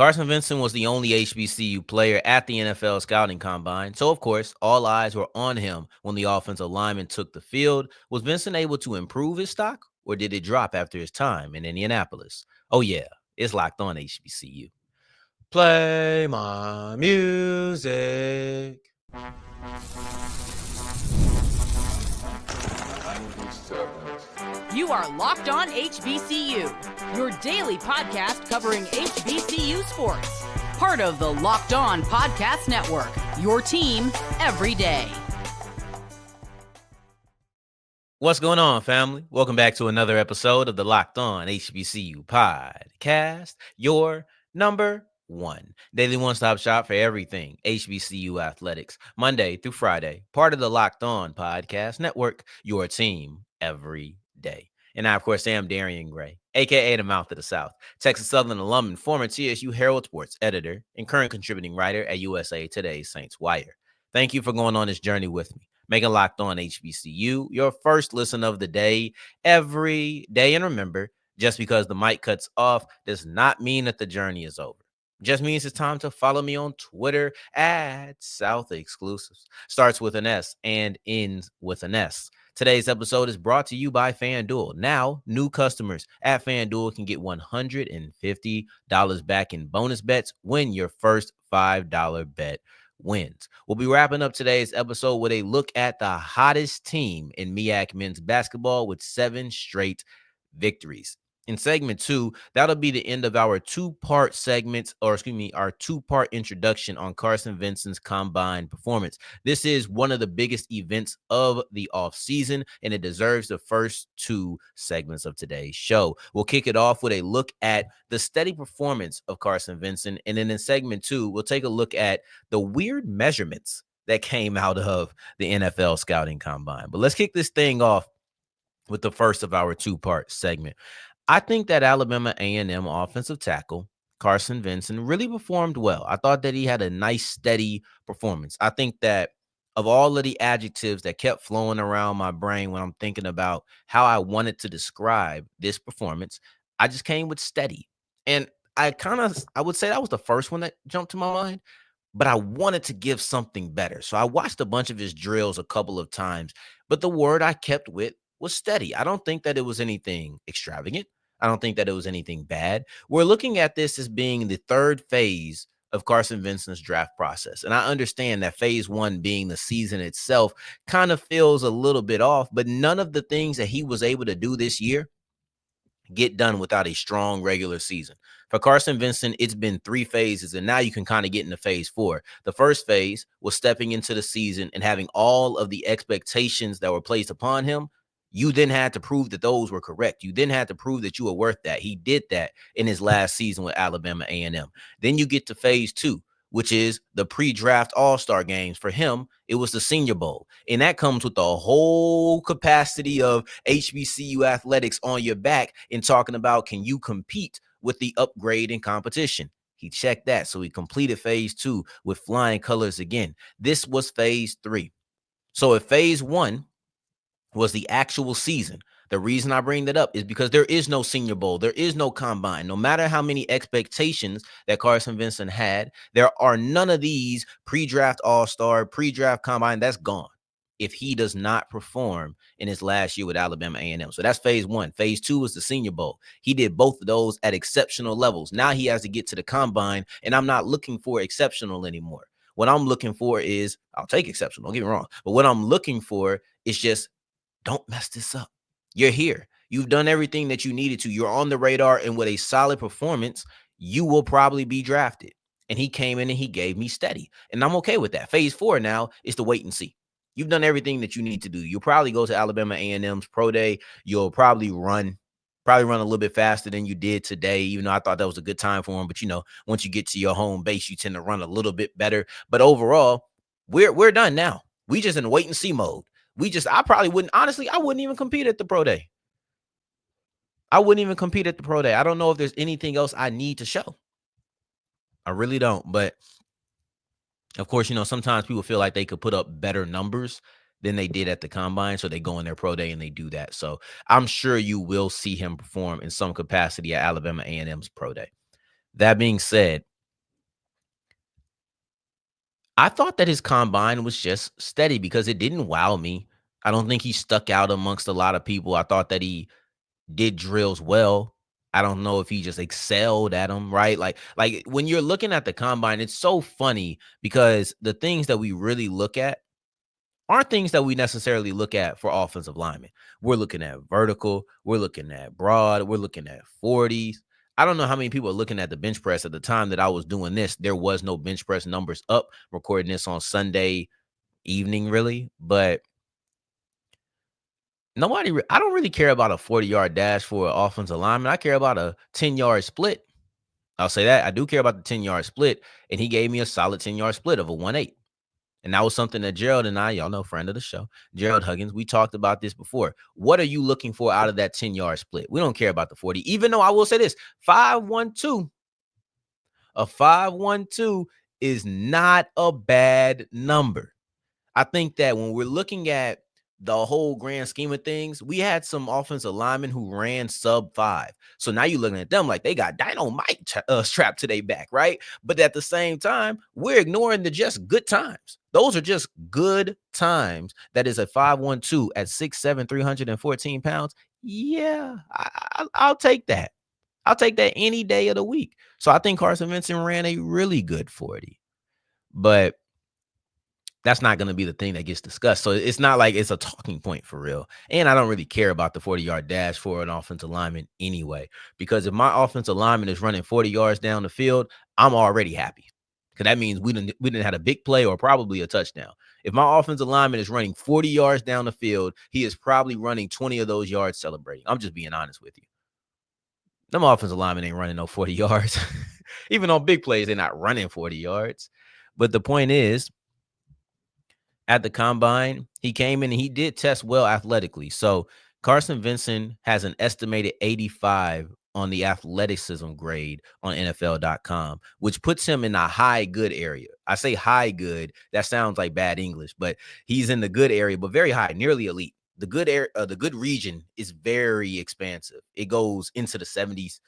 Carson Vincent was the only HBCU player at the NFL scouting combine, so of course, all eyes were on him when the offensive lineman took the field. Was Vincent able to improve his stock, or did it drop after his time in Indianapolis? Oh, yeah, it's locked on HBCU. Play my music. You are Locked On HBCU, your daily podcast covering HBCU sports. Part of the Locked On Podcast Network, your team every day. What's going on, family? Welcome back to another episode of the Locked On HBCU podcast, your number one daily one-stop shop for everything HBCU athletics, Monday through Friday, part of the Locked On Podcast Network, your team every day. And I, of course, am Darrion Gray, a.k.a. the Mouth of the South, Texas Southern alum and former TSU Herald Sports editor and current contributing writer at USA Today's Saints Wire. Thank you for going on this journey with me. Make it Locked On HBCU your first listen of the day every day. And remember, just because the mic cuts off does not mean that the journey is over. It just means it's time to follow me on Twitter at South Exclusives. Starts with an S and ends with an S. Today's episode is brought to you by FanDuel. Now, new customers at FanDuel can get $150 back in bonus bets when your first $5 bet wins. We'll be wrapping up today's episode with a look at the hottest team in MEAC men's basketball with 7 straight victories. In segment 2, that'll be the end of our two-part introduction on Carson Vincent's combine performance. This is one of the biggest events of the offseason, and it deserves the first 2 segments of today's show. We'll kick it off with a look at the steady performance of Carson Vincent, and then in segment 2, we'll take a look at the weird measurements that came out of the NFL scouting combine. But let's kick this thing off with the first of our two-part segment. I think that Alabama A&M offensive tackle, Carson Vinson, really performed well. I thought that he had a nice, steady performance. I think that of all of the adjectives that kept flowing around my brain when I'm thinking about how I wanted to describe this performance, I just came with steady. And I would say that was the first one that jumped to my mind, but I wanted to give something better. So I watched a bunch of his drills a couple of times, but the word I kept with was steady. I don't think that it was anything extravagant. I don't think that it was anything bad. We're looking at this as being the third phase of Carson Vincent's draft process. And I understand that phase 1 being the season itself kind of feels a little bit off, but none of the things that he was able to do this year get done without a strong regular season. For Carson Vincent, it's been 3 phases, and now you can kind of get into phase 4. The first phase was stepping into the season and having all of the expectations that were placed upon him. You then had to prove that those were correct. You then had to prove that you were worth that. He did that in his last season with Alabama A&M. Then you get to phase 2, which is the pre-draft all-star games. For him, it was the Senior Bowl. And that comes with the whole capacity of HBCU athletics on your back and talking about, can you compete with the upgrade in competition? He checked that. So he completed phase 2 with flying colors again. This was phase 3. So if phase 1 was the actual season, the reason I bring that up is because there is no Senior Bowl. There is no combine. No matter how many expectations that Carson Vincent had, there are none of these pre-draft all-star, pre-draft combine. That's gone if he does not perform in his last year with Alabama A&M. So that's phase 1. Phase 2 was the Senior Bowl. He did both of those at exceptional levels. Now he has to get to the combine, and I'm not looking for exceptional anymore. What I'm looking for is, I'll take exceptional, don't get me wrong, but what I'm looking for is just, don't mess this up. You're here. You've done everything that you needed to. You're on the radar, and with a solid performance, you will probably be drafted. And he came in and he gave me steady. And I'm okay with that. Phase 4 now is to wait and see. You've done everything that you need to do. You'll probably go to Alabama A&M's pro day. You'll probably run a little bit faster than you did today, even though I thought that was a good time for him. But, once you get to your home base, you tend to run a little bit better. But overall, we're done now. We just in wait and see mode. I wouldn't even compete at the pro day. I don't know if there's anything else I need to show. I really don't. But of course, sometimes people feel like they could put up better numbers than they did at the combine. So they go in their pro day and they do that. So I'm sure you will see him perform in some capacity at Alabama A&M's pro day. That being said, I thought that his combine was just steady because it didn't wow me. I don't think he stuck out amongst a lot of people. I thought that he did drills well. I don't know if he just excelled at them, right? Like when you're looking at the combine, it's so funny because the things that we really look at aren't things that we necessarily look at for offensive linemen. We're looking at vertical, we're looking at broad, we're looking at 40s. I don't know how many people are looking at the bench press. At the time that I was doing this, there was no bench press numbers up. Recording this on Sunday evening, really, but I don't really care about a 40-yard dash for an offensive lineman. I care about a 10-yard split. I'll say that. I do care about the 10-yard split, and he gave me a solid 10-yard split of a 1.8. And that was something that Gerald and I, y'all know, friend of the show, Gerald Huggins, we talked about this before. What are you looking for out of that 10-yard split? We don't care about the 40, even though I will say this, 5.12, a 5.12 is not a bad number. I think that when we're looking at the whole grand scheme of things, we had some offensive linemen who ran sub 5. So now you're looking at them like they got dynamite strapped to their back, right? But at the same time, we're ignoring the just good times. Those are just good times. That is a 5.12 at 6'7", 314 pounds. Yeah, I'll take that. I'll take that any day of the week. So I think Carson Vincent ran a really good 40. But that's not going to be the thing that gets discussed. So it's not like it's a talking point for real. And I don't really care about the 40-yard dash for an offensive lineman anyway, because if my offensive lineman is running 40 yards down the field, I'm already happy. Because that means we didn't have a big play or probably a touchdown. If my offensive lineman is running 40 yards down the field, he is probably running 20 of those yards celebrating. I'm just being honest with you. Them offensive linemen ain't running no 40 yards. Even on big plays, they're not running 40 yards. But the point is, at the combine, he came in and he did test well athletically. So Carson Vincent has an estimated 85 on the athleticism grade on NFL.com, which puts him in a high good area. I say high good. That sounds like bad English, but he's in the good area, but very high, nearly elite. The good region is very expansive. It goes into the 70s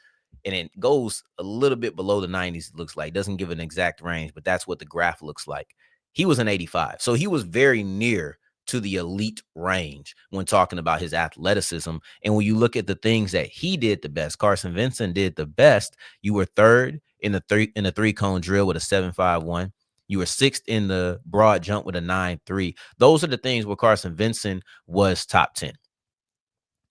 and it goes a little bit below the 90s. It looks like. Doesn't give an exact range, but that's what the graph looks like. He was an 85. So he was very near to the elite range when talking about his athleticism. And when you look at the things that he did the best, Carson Vincent did the best. You were third in the three-cone drill with a 7.51. You were sixth in the broad jump with a 9.3. Those are the things where Carson Vincent was top 10.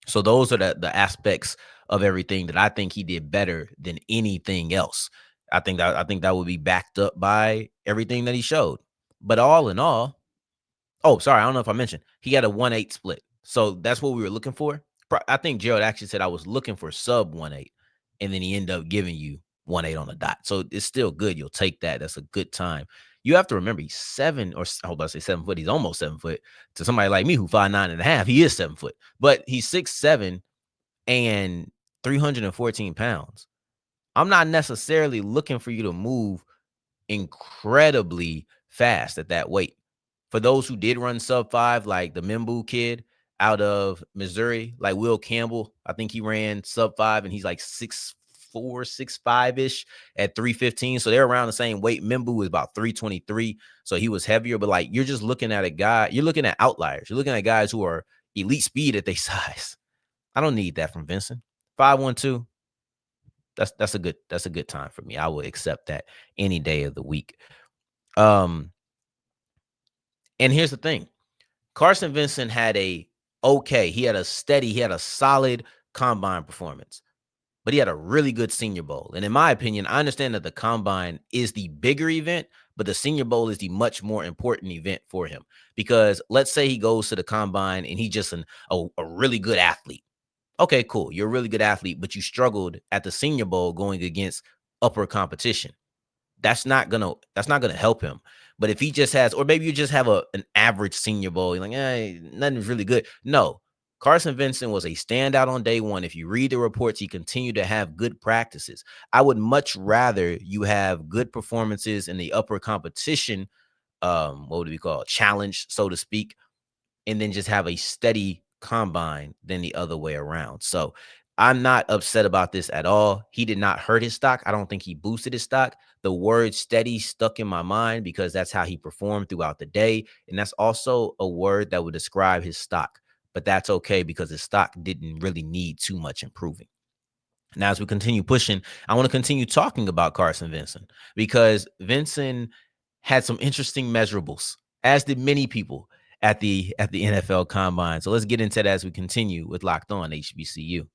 So those are the aspects of everything that I think he did better than anything else. I think that would be backed up by everything that he showed. But all in all, oh, sorry, I don't know if I mentioned, he had a 1.8 split. So that's what we were looking for. I think Gerald actually said I was looking for sub 1.8, and then he ended up giving you 1.8 on the dot. So it's still good. You'll take that. That's a good time. You have to remember he's 7 foot. He's almost 7 foot. To somebody like me who 5'9.5", he is 7 foot. But he's 6'7" and 314 pounds. I'm not necessarily looking for you to move incredibly fast at that weight. For those who did run sub 5, like the Mimbu kid out of Missouri, like Will Campbell, I think he ran sub 5 and he's like 6'4", 6'5"-ish at 315. So they're around the same weight. Mimbu is about 323. So he was heavier, but like you're just looking at a guy, you're looking at outliers. You're looking at guys who are elite speed at their size. I don't need that from Vincent. 5.12. That's a good time for me. I will accept that any day of the week. And here's the thing. Carson Vincent had he had a solid combine performance, but he had a really good Senior Bowl. And in my opinion, I understand that the combine is the bigger event, but the Senior Bowl is the much more important event for him. Because let's say he goes to the combine and he's just a really good athlete. Okay, cool. You're a really good athlete, but you struggled at the Senior Bowl going against upper competition. That's not gonna help him. But if he just has, or maybe you just have an average Senior Bowl, you're like, nothing's really good. No, Carson Vincent was a standout on day one. If you read the reports, he continued to have good practices. I would much rather you have good performances in the upper competition, what would we call it? Challenge, so to speak, and then just have a steady combine than the other way around. So I'm not upset about this at all. He did not hurt his stock. I don't think he boosted his stock. The word steady stuck in my mind because that's how he performed throughout the day. And that's also a word that would describe his stock. But that's okay because his stock didn't really need too much improving. Now, as we continue pushing, I want to continue talking about Carson Vinson because Vinson had some interesting measurables, as did many people at the NFL Combine. So let's get into that as we continue with Locked On HBCU.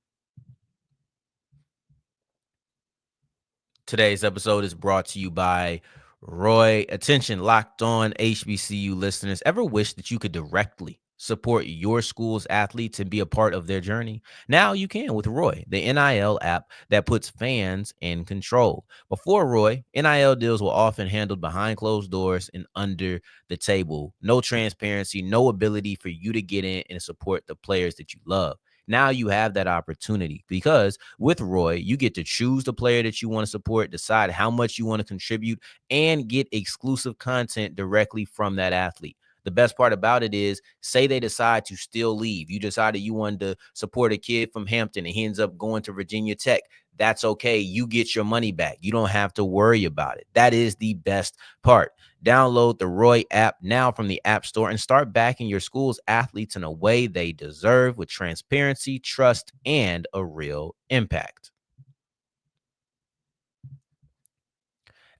Today's episode is brought to you by Roy. Attention, Locked On HBCU listeners. Ever wish that you could directly support your school's athletes and be a part of their journey? Now you can with Roy, the NIL app that puts fans in control. Before Roy, NIL deals were often handled behind closed doors and under the table. No transparency, no ability for you to get in and support the players that you love. Now you have that opportunity because with Roy, you get to choose the player that you want to support, decide how much you want to contribute, and get exclusive content directly from that athlete. The best part about it is, say they decide to still leave. You decided you wanted to support a kid from Hampton and he ends up going to Virginia Tech. That's okay. You get your money back. You don't have to worry about it. That is the best part. Download the Roy app now from the App Store and start backing your school's athletes in a way they deserve with transparency, trust, and a real impact.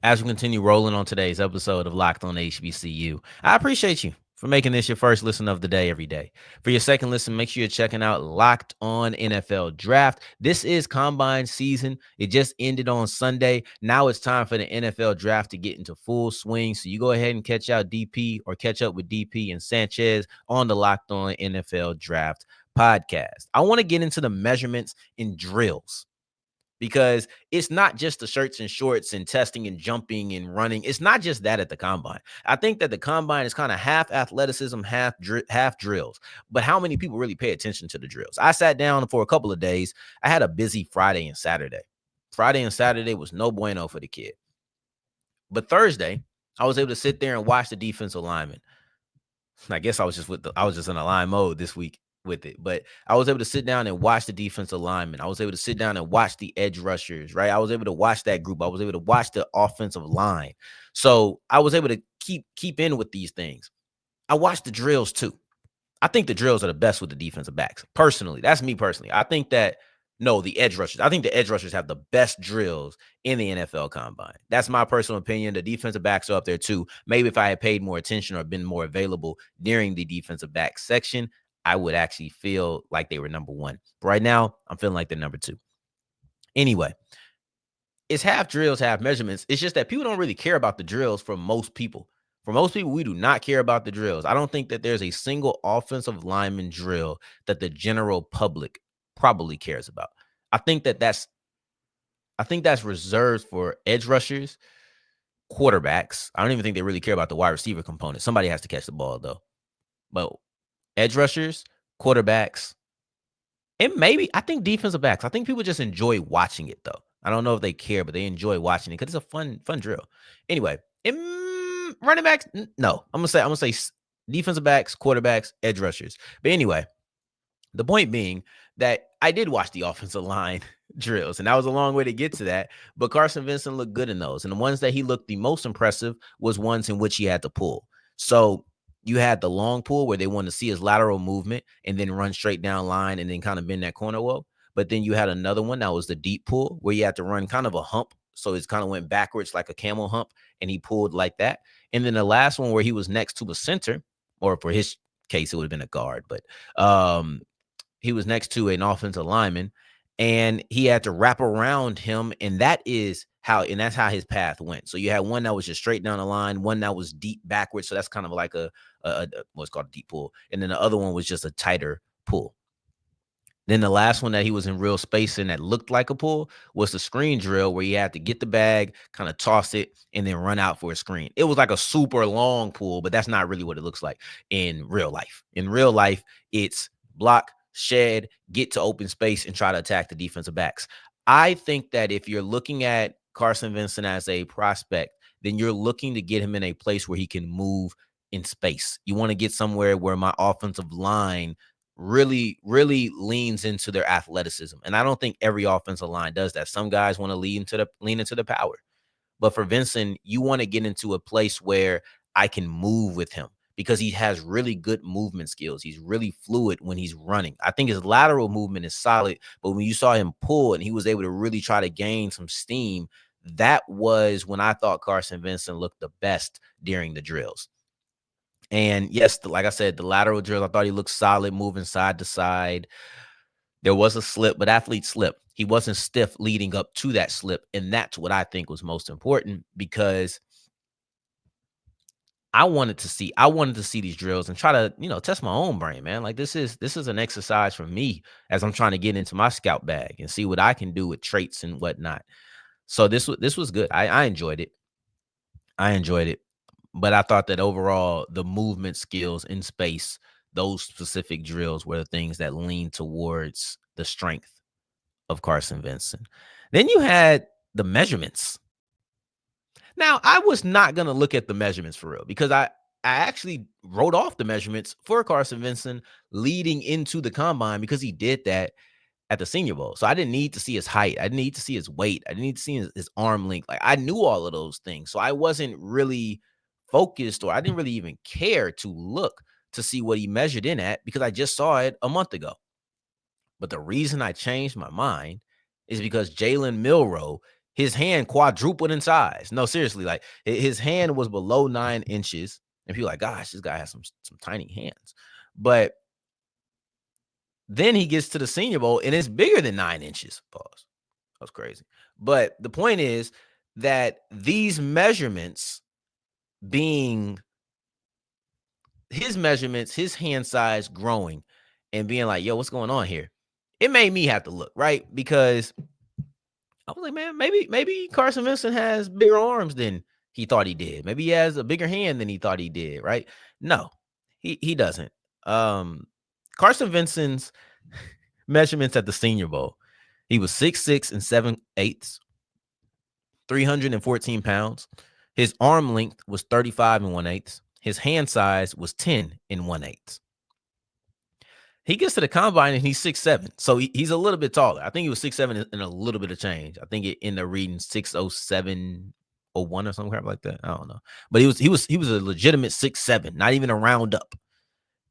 As we continue rolling on today's episode of Locked On HBCU, I appreciate you for making this your first listen of the day every day. For your second listen, make sure you're checking out Locked On NFL Draft. This is Combine season. It just ended on Sunday. Now it's time for the NFL Draft to get into full swing. So you go ahead and catch up with DP and Sanchez on the Locked On NFL Draft podcast. I want to get into the measurements and drills, because it's not just the shirts and shorts and testing and jumping and running. It's not just that at the Combine. I think that the Combine is kind of half athleticism, half drills. But how many people really pay attention to the drills? I sat down for a couple of days. I had a busy Friday and Saturday. Friday and Saturday was no bueno for the kid. But Thursday, I was able to sit there and watch the defensive linemen. I guess I was just in a line mode this week with it, but I was able to sit down and watch the defensive linemen. I was able to sit down and watch the edge rushers, right? I was able to watch that group. I was able to watch the offensive line. So I was able to keep in with these things. I watched the drills too. I think the drills are the best with the defensive backs. Personally, that's me personally. I think that the edge rushers. I think the edge rushers have the best drills in the NFL Combine. That's my personal opinion. The defensive backs are up there too. Maybe if I had paid more attention or been more available during the defensive back section, I would actually feel like they were number one. But right now, I'm feeling like they're number two. Anyway, it's half drills, half measurements. It's just that people don't really care about the drills for most people. For most people, we do not care about the drills. I don't think that there's a single offensive lineman drill that the general public probably cares about. I think that's reserved for edge rushers, quarterbacks. I don't even think they really care about the wide receiver component. Somebody has to catch the ball though. But edge rushers, quarterbacks, and maybe I think defensive backs. I think people just enjoy watching it though. I don't know if they care, but they enjoy watching it because it's a fun drill. Anyway, running backs, no. I'm gonna say defensive backs, quarterbacks, edge rushers. But anyway, the point being that I did watch the offensive line drills, and that was a long way to get to that. But Carson Vincent looked good in those, and the ones that he looked the most impressive was ones in which he had to pull. So you had the long pull where they wanted to see his lateral movement and then run straight down line and then kind of bend that corner well. But then you had another one that was the deep pull where you had to run kind of a hump. So it kind of went backwards like a camel hump, and he pulled like that. And then the last one where he was next to a center, or for his case, it would have been a guard, but he was next to an offensive lineman, and he had to wrap around him. And that's how his path went. So you had one that was just straight down the line, one that was deep backwards. So that's kind of like what's called a deep pull. And then the other one was just a tighter pull. Then the last one that he was in real space and that looked like a pull was the screen drill where you had to get the bag, kind of toss it, and then run out for a screen. It was like a super long pull, but that's not really what it looks like in real life. In real life, it's block, shed, get to open space, and try to attack the defensive backs. I think that if you're looking at Carson Vincent as a prospect, then you're looking to get him in a place where he can move in space. You want to get somewhere where my offensive line really leans into their athleticism. And I don't think every offensive line does that. Some guys want to lean into the power. But for Vincent, you want to get into a place where I can move with him because he has really good movement skills. He's really fluid when he's running. I think his lateral movement is solid, but when you saw him pull and he was able to really try to gain some steam, that was when I thought Carson Vincent looked the best during the drills. And yes, like I said, the lateral drills, I thought he looked solid moving side to side. There was a slip, but athletes slip. He wasn't stiff leading up to that slip. And that's what I think was most important because I wanted to see these drills and try to, test my own brain, man. Like this is an exercise for me as I'm trying to get into my scout bag and see what I can do with traits and whatnot. So this was good. I enjoyed it. But I thought that overall the movement skills in space, those specific drills were the things that lean towards the strength of Carson Vincent. Then you had the measurements. Now, I was not going to look at the measurements for real because I actually wrote off the measurements for Carson Vincent leading into the combine because he did that at the Senior Bowl. So I didn't need to see his height. I didn't need to see his weight. I didn't need to see his arm length. Like I knew all of those things. So I wasn't really focused or I didn't really even care to look to see what he measured in at because I just saw it a month ago. But the reason I changed my mind is because Jalen Milroe, his hand quadrupled in size. No, seriously, like his hand was below 9 inches. And people are like, gosh, this guy has some tiny hands. But then he gets to the Senior Bowl and it's bigger than 9 inches. Pause. That was crazy. But the point is that these measurements being his measurements, his hand size growing and being like, yo, what's going on here? It made me have to look, right? Because I was like, man, maybe Carson Vincent has bigger arms than he thought he did. Maybe he has a bigger hand than he thought he did, right? No, he doesn't. Carson Vincent's measurements at the Senior Bowl, he was 6'6" and 7/8, 314 pounds. His arm length was 35 and 1/8. His hand size was 10 and 1/8. He gets to the combine and he's 6'7". So he's a little bit taller. I think he was 6'7" and a little bit of change. I think it ended up reading 6'07" or 1 or something crap like that. I don't know. But he was a legitimate 6'7", not even a round up.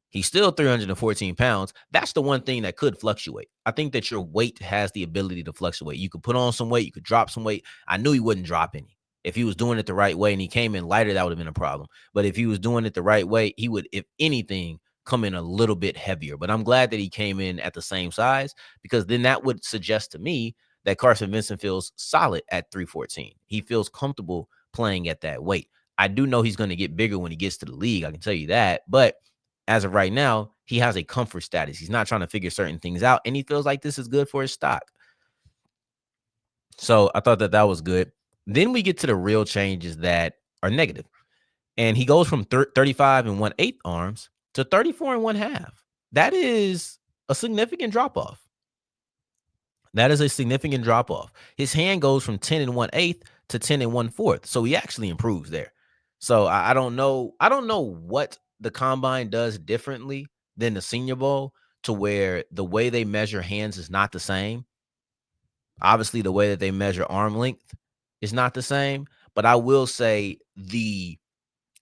He's still 314 pounds. That's the one thing that could fluctuate. I think that your weight has the ability to fluctuate. You could put on some weight. You could drop some weight. I knew he wouldn't drop any. If he was doing it the right way and he came in lighter, that would have been a problem. But if he was doing it the right way, he would, if anything, come in a little bit heavier. But I'm glad that he came in at the same size because then that would suggest to me that Carson Vincent feels solid at 314. He feels comfortable playing at that weight. I do know he's going to get bigger when he gets to the league. I can tell you that. But as of right now, he has a comfort status. He's not trying to figure certain things out, and he feels like this is good for his stock. So I thought that was good. Then we get to the real changes that are negative. And he goes from 35 and 1/8 arms to 34 and 1/2. That is a significant drop-off. His hand goes from 10 and 1/8 to 10 and 1/4. So he actually improves there. So I don't know what the combine does differently than the Senior Bowl to where the way they measure hands is not the same. Obviously, the way that they measure arm length is not the same. But I will say the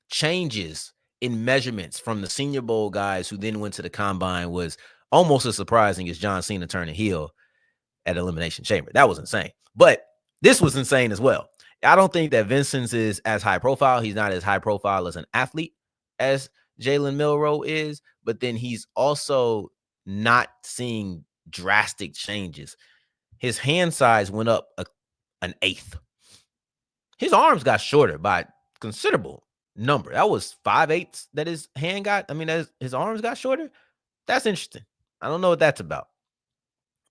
changes in measurements from the Senior Bowl guys who then went to the combine was almost as surprising as John Cena turning heel at Elimination Chamber. That was insane. But this was insane as well. I don't think that Vincent's is as high profile. He's not as high profile as an athlete as Jalen Milroe is, but then he's also not seeing drastic changes. His hand size went up an eighth. His arms got shorter by a considerable number. That was 5/8 that his hand got. I mean, his arms got shorter. That's interesting. I don't know what that's about.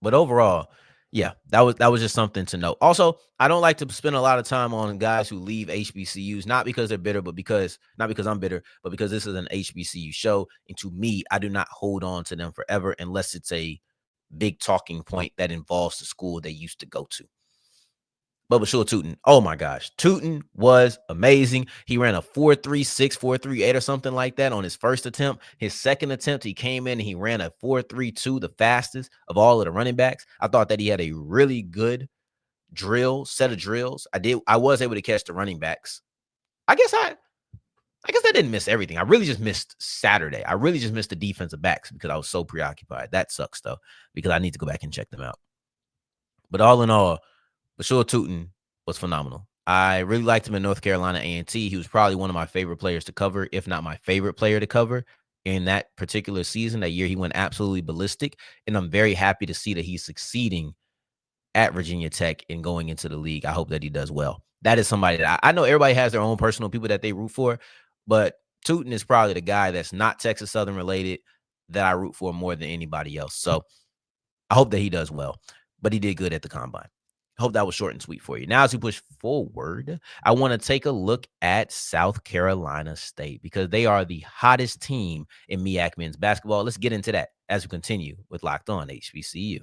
But overall, yeah, that was just something to note. Also, I don't like to spend a lot of time on guys who leave HBCUs, not because they're bitter, but not because I'm bitter, but because this is an HBCU show. And to me, I do not hold on to them forever unless it's a big talking point that involves the school they used to go to. Bubba Shua Tootin. Oh my gosh. Tootin was amazing. He ran a 4.36, 4.38 or something like that on his first attempt. His second attempt, he came in and he ran a 4.32, the fastest of all of the running backs. I thought that he had a really good set of drills. I was able to catch the running backs. I guess I didn't miss everything. I really just missed Saturday. I really just missed the defensive backs because I was so preoccupied. That sucks though, because I need to go back and check them out. But all in all, Bashua Tootin was phenomenal. I really liked him in North Carolina A&T. He was probably one of my favorite players to cover, if not my favorite player to cover in that particular season. That year, he went absolutely ballistic, and I'm very happy to see that he's succeeding at Virginia Tech and going into the league. I hope that he does well. That is somebody that I know everybody has their own personal people that they root for, but Tootin is probably the guy that's not Texas Southern related that I root for more than anybody else. So I hope that he does well, but he did good at the combine. Hope that was short and sweet for you. Now, as we push forward, I want to take a look at South Carolina State because they are the hottest team in MEAC men's basketball. Let's get into that as we continue with Locked On HBCU.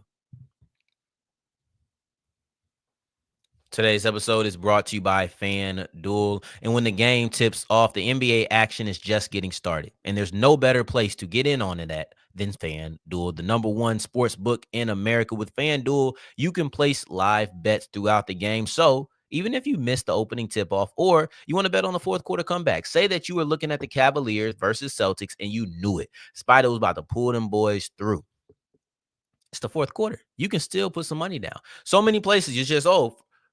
Today's episode is brought to you by FanDuel. And when the game tips off, the NBA action is just getting started. And there's no better place to get in on it at than FanDuel, the #1 sports book in America. With FanDuel, you can place live bets throughout the game. So even if you missed the opening tip-off or you want to bet on the fourth quarter comeback, say that you were looking at the Cavaliers versus Celtics and you knew it. Spider was about to pull them boys through. It's the fourth quarter. You can still put some money down. So many places, it's just,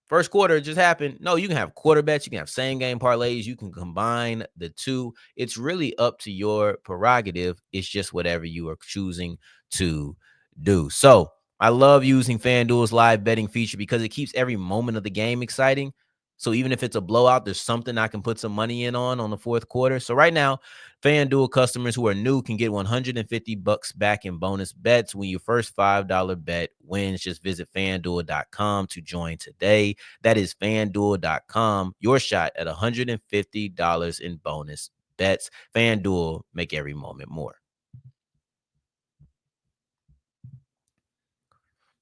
first quarter just happened. No, you can have quarter bets. You can have same game parlays. You can combine the two. It's really up to your prerogative. It's just whatever you are choosing to do. So I love using FanDuel's live betting feature because it keeps every moment of the game exciting. So even if it's a blowout, there's something I can put some money in on the fourth quarter. So right now, FanDuel customers who are new can get $150 back in bonus bets when your first $5 bet wins. Just visit FanDuel.com to join today. That is FanDuel.com. Your shot at $150 in bonus bets. FanDuel, make every moment more.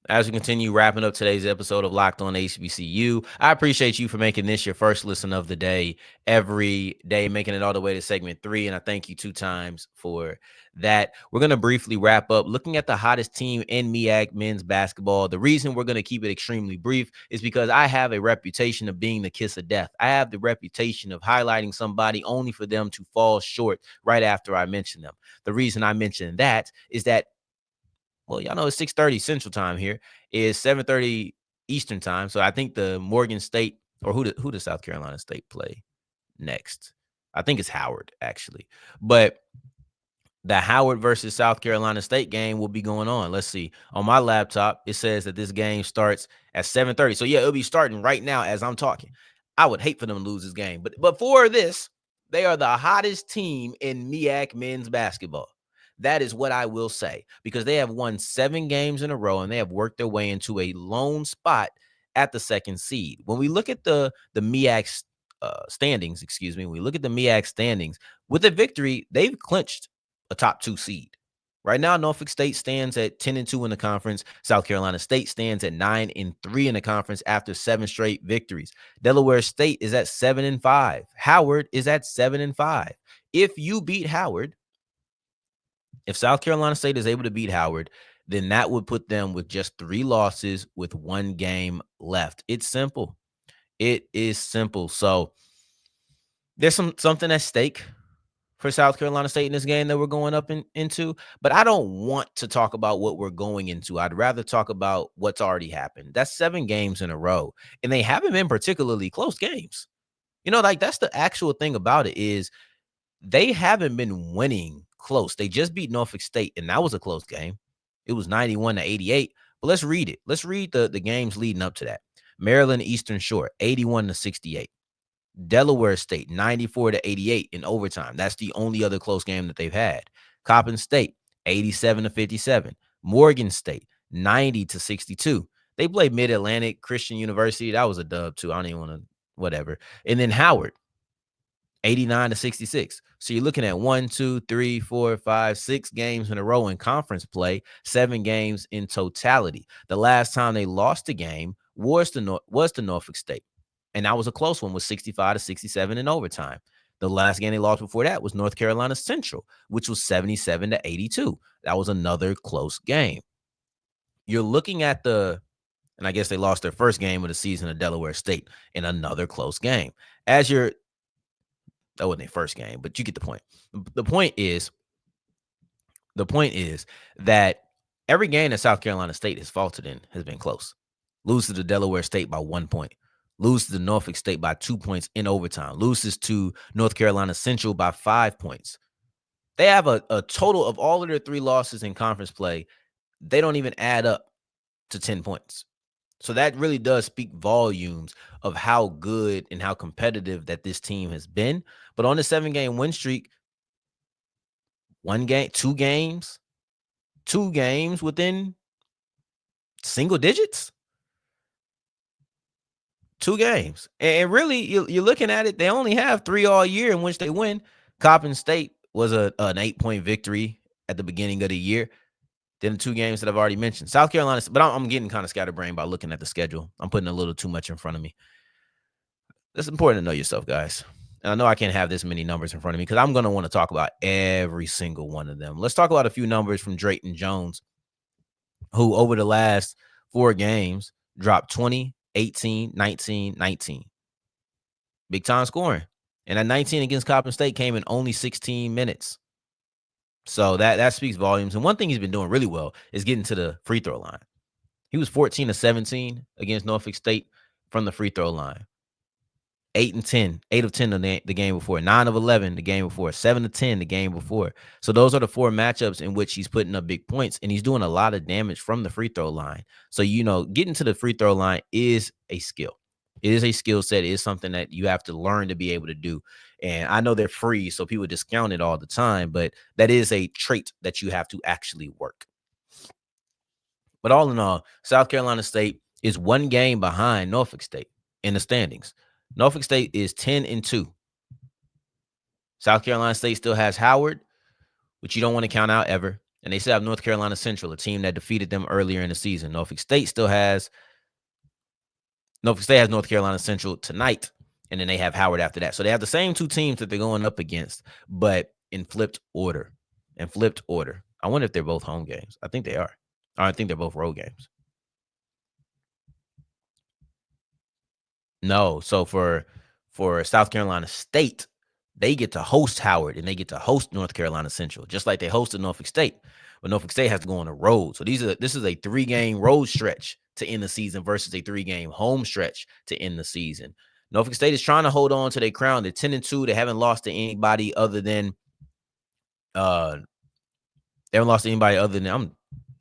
As we continue wrapping up today's episode of Locked On HBCU, I appreciate you for making this your first listen of the day every day, making it all the way to segment 3. And I thank you 2 times for that. We're going to briefly wrap up looking at the hottest team in MEAC men's basketball. The reason we're going to keep it extremely brief is because I have a reputation of being the kiss of death. I have the reputation of highlighting somebody only for them to fall short right after I mention them. The reason I mention that is that, well, y'all know it's 6:30 Central Time here. Is 7:30 Eastern Time. So I think the Morgan State, or who does South Carolina State play next? I think it's Howard, actually. But the Howard versus South Carolina State game will be going on. Let's see. On my laptop, it says that this game starts at 7:30. So, yeah, it'll be starting right now as I'm talking. I would hate for them to lose this game. But for this, they are the hottest team in MEAC men's basketball. That is what I will say, because they have won 7 games in a row and they have worked their way into a lone spot at the 2nd seed. When we look at the MEAC standings, when we look at the MEAC standings, with a victory, they've clinched a top 2 seed. Right now, Norfolk State stands at 10-2 in the conference. South Carolina State stands at 9-3 in the conference after 7 straight victories. Delaware State is at 7-5. Howard is at 7-5. If you beat Howard, if South Carolina State is able to beat Howard, then that would put them with just 3 losses with 1 game left. It's simple. It is simple. So there's something at stake for South Carolina State in this game that we're going up into. But I don't want to talk about what we're going into. I'd rather talk about what's already happened. That's 7 games in a row, and they haven't been particularly close games. That's the actual thing about it is they haven't been winning close. They just beat Norfolk State, and that was a close game. It was 91-88. But let's read it. Let's read the games leading up to that. Maryland Eastern Shore, 81-68. Delaware State, 94-88 in overtime. That's the only other close game that they've had. Coppin State, 87-57. Morgan State, 90-62. They played Mid-Atlantic Christian University. That was a dub, too. I don't even want to, whatever. And then Howard, 89-66. So you're looking at 1, 2, 3, 4, 5, 6 games in a row in conference play, 7 games in totality. The last time they lost a game was to Norfolk State. And that was a close one with 65-67 in overtime. The last game they lost before that was North Carolina Central, which was 77-82. That was another close game. You're looking at and I guess they lost their first game of the season to Delaware State in another close game. That wasn't their first game, but you get the point. The point is that every game that South Carolina State has faltered in has been close. Loses to Delaware State by 1 point. Loses to Norfolk State by 2 points in overtime. Loses to North Carolina Central by 5 points. They have a total of all of their 3 losses in conference play. They don't even add up to 10 points. So that really does speak volumes of how good and how competitive that this team has been. But on the 7-game win streak, 2 games within single digits. 2 games. And really, you're looking at it, they only have 3 all year in which they win. Coppin State was an 8-point victory at the beginning of the year. Then the 2 games that I've already mentioned. South Carolina, but I'm getting kind of scatterbrained by looking at the schedule. I'm putting a little too much in front of me. It's important to know yourself, guys. And I know I can't have this many numbers in front of me because I'm going to want to talk about every single one of them. Let's talk about a few numbers from Drayton Jones, who over the last 4 games dropped 20, 18, 19, 19. Big time scoring. And that 19 against Coppin State came in only 16 minutes. So that speaks volumes. And one thing he's been doing really well is getting to the free throw line. He was 14 of 17 against Norfolk State from the free throw line. 8 of 10 the game before, 9 of 11 the game before, 7 of 10 the game before. So those are the 4 matchups in which he's putting up big points, and he's doing a lot of damage from the free throw line. So, getting to the free throw line is a skill. It is a skill set. It is something that you have to learn to be able to do. And I know they're free, so people discount it all the time, but that is a trait that you have to actually work. But all in all, South Carolina State is 1 game behind Norfolk State in the standings. Norfolk State is 10-2. South Carolina State still has Howard, which you don't want to count out ever. And they still have North Carolina Central, a team that defeated them earlier in the season. Norfolk State has North Carolina Central tonight, and then they have Howard after that. So they have the same 2 teams that they're going up against, but in flipped order. I wonder if they're both home games. I think they are. Or I think they're both road games. No. So for South Carolina State, they get to host Howard and they get to host North Carolina Central, just like they hosted Norfolk State. But Norfolk State has to go on the road. So this is a 3-game road stretch to end the season versus a 3-game home stretch to end the season. Norfolk State is trying to hold on to their crown. They're 10-2. They haven't lost to anybody other than I'm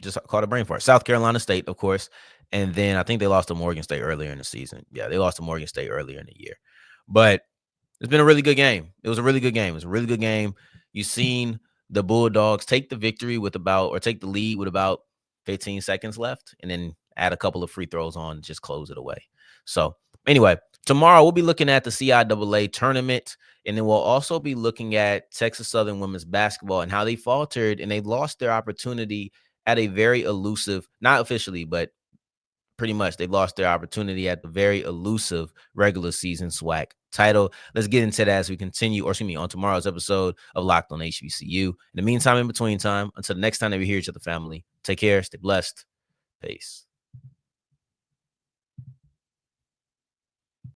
just caught a brain fart. South Carolina State, of course. And then I think they lost to Morgan State earlier in the season. Yeah, they lost to Morgan State earlier in the year. But it's been a really good game. It was a really good game. You've seen the Bulldogs take the lead with about 15 seconds left and then add a couple of free throws on and just close it away. So anyway, tomorrow we'll be looking at the CIAA tournament, and then we'll also be looking at Texas Southern women's basketball and how they faltered and they lost their opportunity at a very elusive, not officially, but pretty much they've lost their opportunity at the very elusive regular season SWAC title. Let's get into that as we continue, on tomorrow's episode of Locked on HBCU. In the meantime, in between time, until the next time that we hear each other, family, take care, stay blessed. Peace.